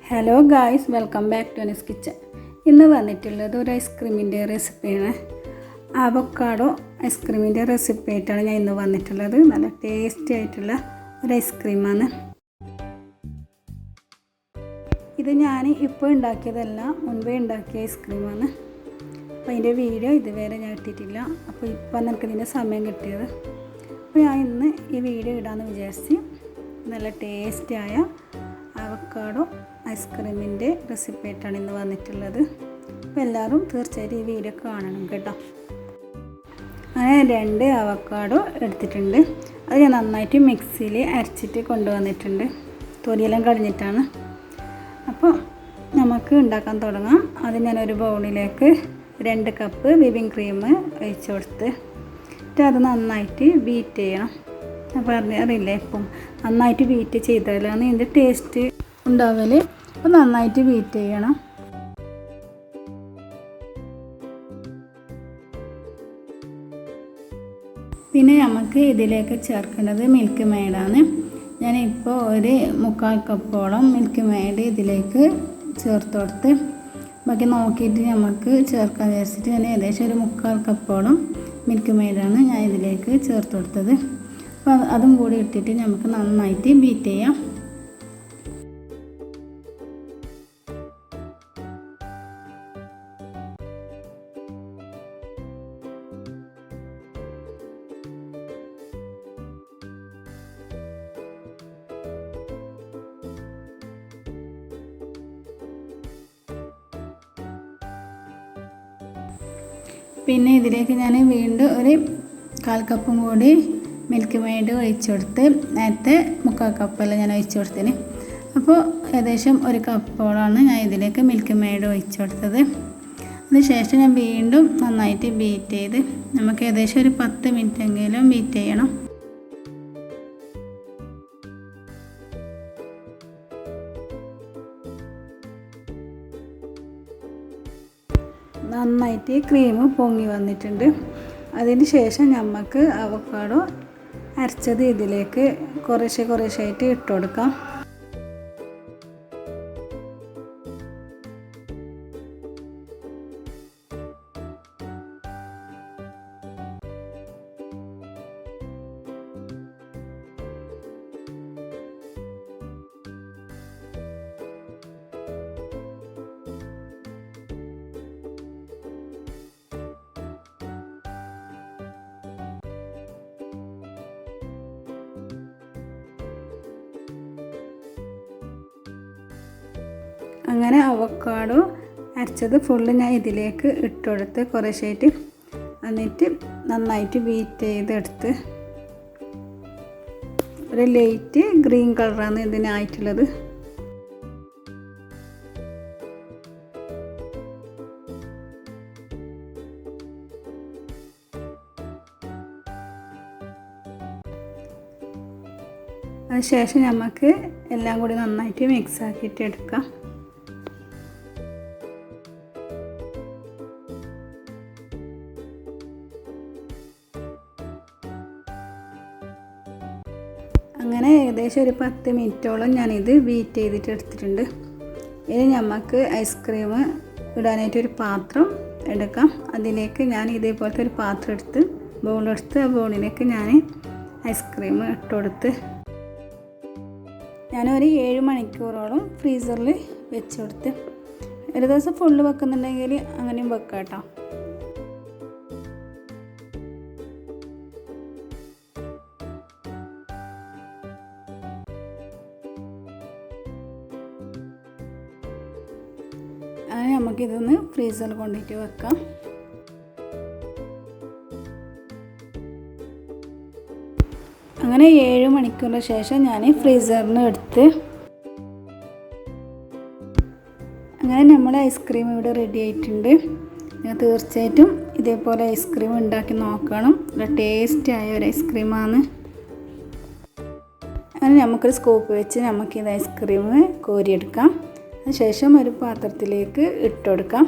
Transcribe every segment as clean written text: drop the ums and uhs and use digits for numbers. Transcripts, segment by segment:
Hello guys, welcome back to Anees kitchen. ഇന്ന് വന്നിട്ടുള്ളത് ഒരു ഐസ്ക്രീമിൻ്റെ റെസിപ്പിയാണ്. അവക്കാഡോ ഐസ്ക്രീമിൻ്റെ റെസിപ്പി ആയിട്ടാണ് ഞാൻ ഇന്ന് വന്നിട്ടുള്ളത്. നല്ല ടേസ്റ്റി ആയിട്ടുള്ള ഒരു ഐസ്ക്രീമാണ് ഇത്. ഞാൻ ഇപ്പോൾ ഉണ്ടാക്കിയതല്ല, മുൻപേ ഉണ്ടാക്കിയ ഐസ്ക്രീമാണ്. അപ്പോൾ അതിൻ്റെ വീഡിയോ ഇതുവരെ ഞാൻ ഇട്ടിട്ടില്ല. അപ്പോൾ ഇപ്പോൾ എനിക്ക് ഇതിൻ്റെ സമയം കിട്ടിയത്. അപ്പോൾ ഞാൻ ഇന്ന് ഈ വീഡിയോ ഇടാമെന്ന് വിചാരിച്ച് നല്ല ടേസ്റ്റിയായ അവക്കാഡോ ഐസ്ക്രീമിൻ്റെ റെസിപ്പി ആയിട്ടാണ് ഇന്ന് വന്നിട്ടുള്ളത്. അപ്പോൾ എല്ലാവരും തീർച്ചയായിട്ടും ഈ വീഡിയോ കാണണം കേട്ടോ. അങ്ങനെ 2 അവക്കാഡോ എടുത്തിട്ടുണ്ട്. അത് ഞാൻ നന്നായിട്ട് മിക്സിയിൽ അരച്ചിട്ട് കൊണ്ടുവന്നിട്ടുണ്ട്. തൊലിയെല്ലാം കളഞ്ഞിട്ടാണ്. അപ്പോൾ നമുക്ക് ഉണ്ടാക്കാൻ തുടങ്ങാം. അത് ഞാനൊരു ബൗളിലേക്ക് 2 കപ്പ് വിപ്പിംഗ് ക്രീം ഒഴിച്ച് കൊടുത്ത് അത് നന്നായിട്ട് ബീറ്റ് ചെയ്യണം. അപ്പോൾ അറിയില്ലേ, ഇപ്പം നന്നായിട്ട് ബീറ്റ് ചെയ്താലാണ് ഇതിൻ്റെ ടേസ്റ്റ് ഉണ്ടാവല്. അപ്പോൾ നന്നായിട്ട് ബീറ്റ് ചെയ്യണം. പിന്നെ നമുക്ക് ഇതിലേക്ക് ചേർക്കേണ്ടത് മിൽക്ക് മെയ്ഡാണ്. ഞാനിപ്പോൾ ഒരു 1/4 കപ്പോളം മിൽക്ക് മെയ്ഡ് ഇതിലേക്ക് ചേർത്ത് കൊടുത്ത് ബാക്കി നോക്കിയിട്ട് നമുക്ക് ചേർക്കാൻ വിചാരിച്ചിട്ട് ഞാൻ ഏകദേശം ഒരു 1/4 കപ്പോളം മിൽക്ക് മെയ്ഡാണ് ഞാൻ ഇതിലേക്ക് ചേർത്ത് കൊടുത്തത്. അപ്പോൾ അതും കൂടി ഇട്ടിട്ട് നമുക്ക് നന്നായിട്ട് ബീറ്റ് ചെയ്യാം. പിന്നെ ഇതിലേക്ക് ഞാൻ വീണ്ടും ഒരു 1/4 കപ്പും കൂടി മിൽക്ക് മെയ്ഡ് ഒഴിച്ചു കൊടുത്ത്, നേരത്തെ 1/4 കപ്പല്ല ഞാൻ ഒഴിച്ചു കൊടുത്തതിന്. അപ്പോൾ ഏകദേശം 1 കപ്പോളാണ് ഞാൻ ഇതിലേക്ക് മിൽക്ക് മെയ്ഡ് ഒഴിച്ചു കൊടുത്തത്. അതിനുശേഷം ഞാൻ വീണ്ടും നന്നായിട്ട് ബീറ്റ് ചെയ്ത് നമുക്ക് ഏകദേശം ഒരു 10 മിനിറ്റെങ്കിലും ബീറ്റ് ചെയ്യണം. നന്നായിട്ട് ക്രീം പൊങ്ങി വന്നിട്ടുണ്ട്. അതിന് ശേഷം നമുക്ക് അവക്കാഡോ അരച്ചത് ഇതിലേക്ക് കുറേശ്ശായിട്ട് ഇട്ട് കൊടുക്കാം. അങ്ങനെ അവക്കാഡോ അരച്ചത് ഫുള്ള് ഞാൻ ഇതിലേക്ക് ഇട്ടുകൊടുത്ത് കുറേശ്ശായിട്ട് എന്നിട്ട് നന്നായിട്ട് ബീറ്റ് ചെയ്തെടുത്ത് ഒരു ലൈറ്റ് ഗ്രീൻ കളറാണ് ഇതിനായിട്ടുള്ളത്. അതിനുശേഷം നമുക്ക് എല്ലാം കൂടി നന്നായിട്ട് മിക്സ് ആക്കിയിട്ട് എടുക്കാം. അങ്ങനെ ഏകദേശം ഒരു 10 മിനിറ്റോളം ഞാനിത് ബീറ്റ് ചെയ്തിട്ട് എടുത്തിട്ടുണ്ട്. ഇനി നമുക്ക് ഐസ്ക്രീം ഇടാനായിട്ടൊരു പാത്രം എടുക്കാം. അതിലേക്ക് ഞാൻ ഇതേപോലത്തെ ഒരു പാത്രം എടുത്ത് ബൗളെടുത്ത് ആ ബൗളിലേക്ക് ഞാൻ ഐസ്ക്രീം ഇട്ട് കൊടുത്ത് ഞാനൊരു 7 മണിക്കൂറോളം ഫ്രീസറിൽ വെച്ച് കൊടുത്ത്, ഒരു ദിവസം ഫുള്ള് വെക്കുന്നുണ്ടെങ്കിൽ അങ്ങനെയും വെക്കാം കേട്ടോ. അങ്ങനെ നമുക്കിതൊന്ന് ഫ്രീസറിൽ കൊണ്ടിട്ട് വെക്കാം. അങ്ങനെ 7 മണിക്കൂറിന് ശേഷം ഞാൻ ഫ്രീസറിൽ നിന്ന് എടുത്ത് അങ്ങനെ നമ്മുടെ ഐസ്ക്രീം ഇവിടെ റെഡി ആയിട്ടുണ്ട്. നിങ്ങൾ തീർച്ചയായിട്ടും ഇതേപോലെ ഐസ്ക്രീം ഉണ്ടാക്കി നോക്കണം. നല്ല ടേസ്റ്റിയായ ഒരു ഐസ്ക്രീമാണ്. അങ്ങനെ നമുക്കൊരു സ്കൂപ്പ് വെച്ച് നമുക്കിത് ഐസ്ക്രീം കോരിയെടുക്കാം. അതിനുശേഷം ഒരു പാത്രത്തിലേക്ക് ഇട്ട് കൊടുക്കാം.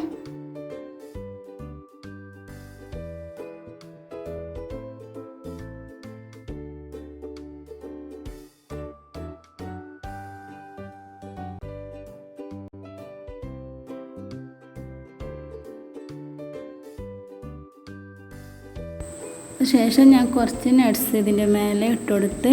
ശേഷം ഞാൻ കുറച്ച് നട്ട്സ് ഇതിൻ്റെ മേലെ ഇട്ട് കൊടുത്ത്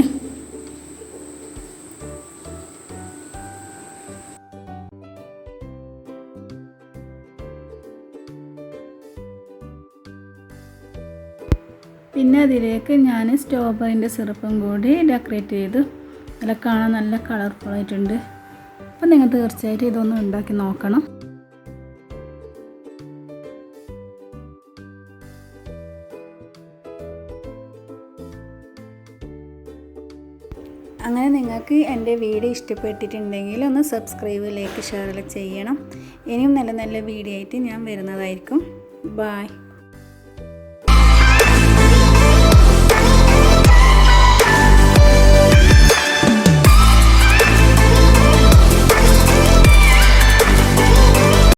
പിന്നെ അതിലേക്ക് ഞാൻ സ്ട്രോബെറിൻ്റെ സിറപ്പും കൂടി ഡെക്കറേറ്റ് ചെയ്ത് നല്ല കാണാൻ നല്ല കളർഫുള്ളായിട്ടുണ്ട്. അപ്പം നിങ്ങൾ തീർച്ചയായിട്ടും ഇതൊന്നും ഉണ്ടാക്കി നോക്കണം. അങ്ങനെ നിങ്ങൾക്ക് എൻ്റെ വീഡിയോ ഇഷ്ടപ്പെട്ടിട്ടുണ്ടെങ്കിൽ ഒന്ന് സബ്സ്ക്രൈബ്, ലൈക്ക്, ഷെയർ ചെയ്യണം. ഇനിയും നല്ല നല്ല വീഡിയോ ആയിട്ട് ഞാൻ വരുന്നതായിരിക്കും. ബൈ.